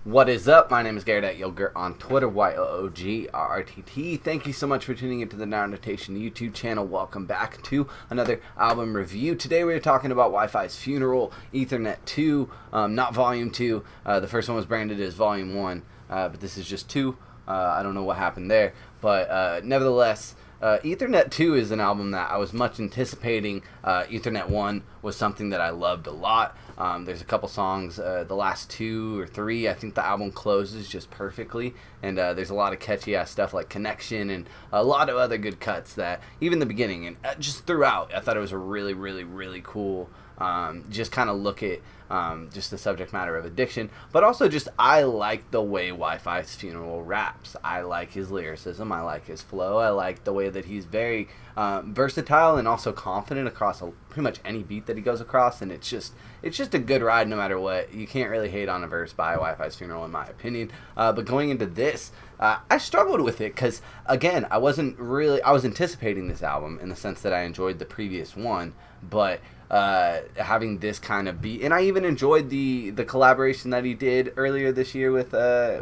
What is up? My name is Garrett at Yogurt on Twitter, YOOGRRTT. Thank you so much for tuning into the Now Notation YouTube channel. Welcome back to another album review. Today we're talking about Wi-Fi's Funeral, Ethernet 2, not Volume 2. The first one was branded as Volume 1, but this is just 2. I don't know what happened there, but nevertheless, Ethernet 2 is an album that I was much anticipating. Ethernet 1 was something that I loved a lot. There's a couple songs, the last 2 or 3, I think the album closes just perfectly, and there's a lot of catchy ass stuff like Connection and a lot of other good cuts that, even the beginning and just throughout, I thought it was a really, really, really cool, just kind of look at just the subject matter of addiction, but also just I like the way Wi-Fi's Funeral raps. I like his lyricism, I like his flow, I like the way that he's very versatile and also confident across pretty much any beat that he goes across, and it's just a good ride no matter what. You can't really hate on a verse by Wi-Fi's Funeral in my opinion, but going into this, I struggled with it because, again, I was anticipating this album in the sense that I enjoyed the previous one, but having this kind of beat, and I even enjoyed the collaboration that he did earlier this year with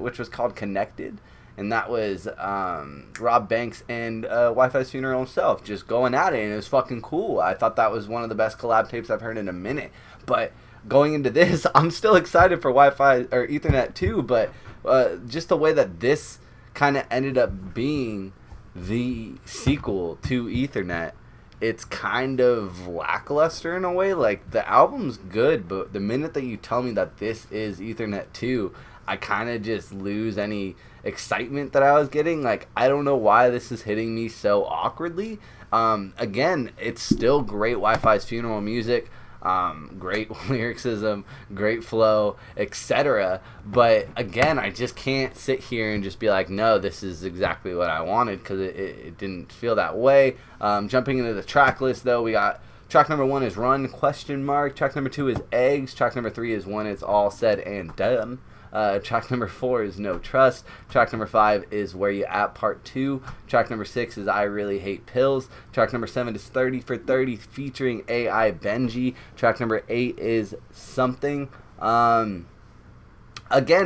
which was called Connected, and that was Rob Banks and Wi-Fi's Funeral himself just going at it, and it was fucking cool. I thought that was one of the best collab tapes I've heard in a minute. But going into this, I'm still excited for Wi-Fi or Ethernet 2, but just the way that this kind of ended up being the sequel to Ethernet, it's kind of lackluster in a way. Like, the album's good, but the minute that you tell me that this is Ethernet 2, I kind of just lose any excitement that I was getting. Like, I don't know why this is hitting me so awkwardly. Again, it's still great Wi-Fi's Funeral music, great lyricism, great flow, etc. But again, I just can't sit here and just be like, no, this is exactly what I wanted, because it didn't feel that way. Jumping into the track list, though, we got track number 1 is Run, ? Track number 2 is Eggs. Track number 3 is When It's All Said and Done. Track number 4 is No Trust. Track number 5 is Where You At Part 2. Track number 6 is I Really Hate Pills. Track number 7 is 30 for 30 featuring AI Benji. Track number 8 is Something. Again,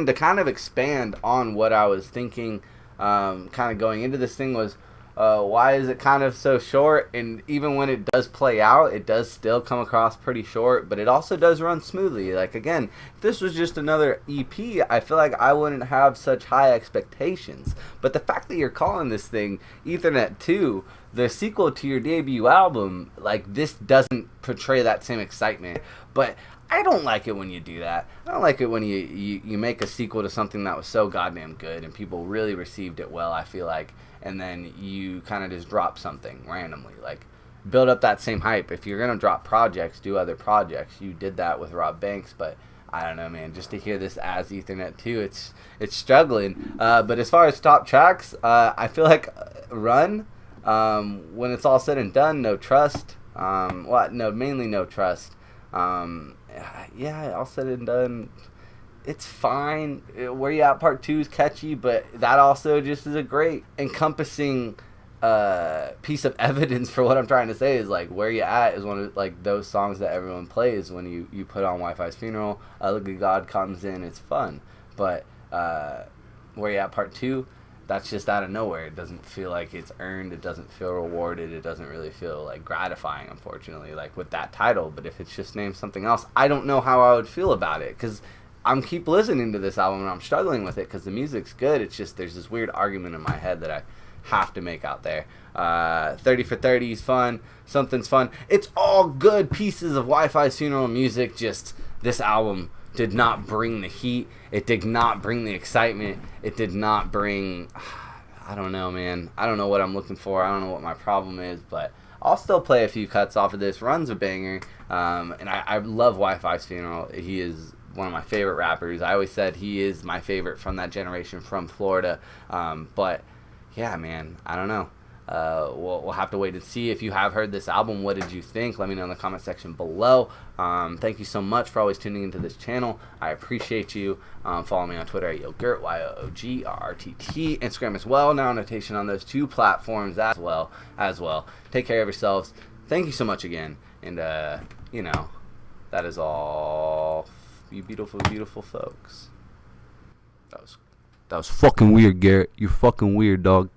to kind of expand on what I was thinking, kind of going into this thing was, why is it kind of so short? And even when it does play out, it does still come across pretty short, but it also does run smoothly. Like, again, if this was just another EP, I feel like I wouldn't have such high expectations. But the fact that you're calling this thing Ethernet 2, the sequel to your debut album, like, this doesn't portray that same excitement. But I don't like it when you do that. I don't like it when you make a sequel to something that was so goddamn good and people really received it well, I feel like, and then you kind of just drop something randomly. Like, build up that same hype. If you're going to drop projects, do other projects. You did that with Rob Banks, but I don't know, man. Just to hear this as Ethernet 2, it's struggling. But as far as top tracks, I feel like Run, When It's All Said and Done, No Trust. Mainly No Trust. Yeah, all said and done, it's fine. Where You At Part 2 is catchy, but that also just is a great encompassing piece of evidence for what I'm trying to say. Is like, Where You At is one of like those songs that everyone plays when you put on Wi-Fi's Funeral. Look at God comes in, it's fun. But Where You At Part 2, that's just out of nowhere. It doesn't feel like it's earned. It doesn't feel rewarded. It doesn't really feel like gratifying, unfortunately, like with that title. But if it's just named something else, I don't know how I would feel about it, because I'm keep listening to this album and I'm struggling with it because the music's good. It's just there's this weird argument in my head that I have to make out there. 30 for 30 is fun. Something's fun. It's all good pieces of Wi-Fi's Funeral music. Just this album did not bring the heat. It did not bring the excitement. It did not bring, I don't know, man. I don't know what I'm looking for. I don't know what my problem is, but I'll still play a few cuts off of this. Run's a banger, and I love Wi-Fi's Funeral. He is one of my favorite rappers. I always said he is my favorite from that generation from Florida, but yeah, man, I don't know. We'll have to wait and see. If you have heard this album, what did you think? Let me know in the comment section below. Thank you so much for always tuning into this channel. I appreciate you. Follow me on Twitter at Yogurt, YOOGRRTT. Instagram as well. Now Notation on those 2 platforms as well. Take care of yourselves. Thank you so much again. And, that is all, you beautiful, beautiful folks. That was fucking weird, Garrett. You're fucking weird, dog.